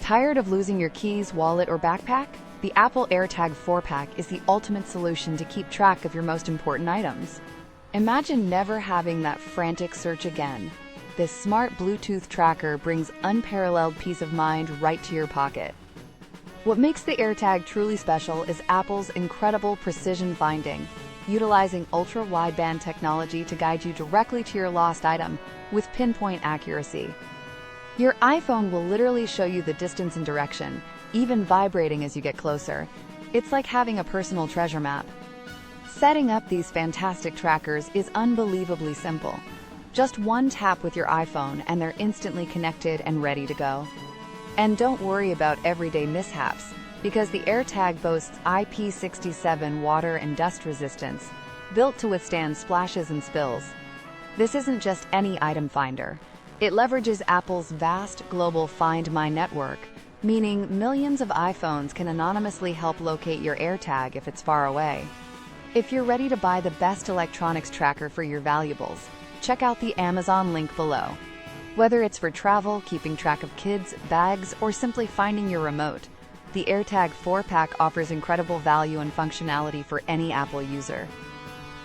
Tired of losing your keys, wallet, or backpack? The Apple AirTag 4-pack is the ultimate solution to keep track of your most important items. Imagine never having that frantic search again. This smart Bluetooth tracker brings unparalleled peace of mind right to your pocket. What makes the AirTag truly special is Apple's incredible precision finding, utilizing Ultra Wideband technology to guide you directly to your lost item with pinpoint accuracy. Your iPhone will literally show you the distance and direction, even vibrating as you get closer. It's like having a personal treasure map. Setting up these fantastic trackers is unbelievably simple. Just one tap with your iPhone and they're instantly connected and ready to go. And don't worry about everyday mishaps, because the AirTag boasts IP67 water and dust resistance, built to withstand splashes and spills. This isn't just any item finder. It leverages Apple's vast global Find My network, meaning millions of iPhones can anonymously help locate your AirTag if it's far away. If you're ready to buy the best electronics tracker for your valuables, check out the Amazon link below. Whether it's for travel, keeping track of kids, bags, or simply finding your remote, the AirTag 4-pack offers incredible value and functionality for any Apple user.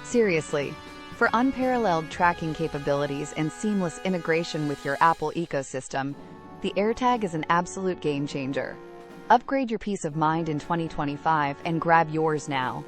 Seriously, for unparalleled tracking capabilities and seamless integration with your Apple ecosystem, the AirTag is an absolute game changer. Upgrade your peace of mind in 2025 and grab yours now.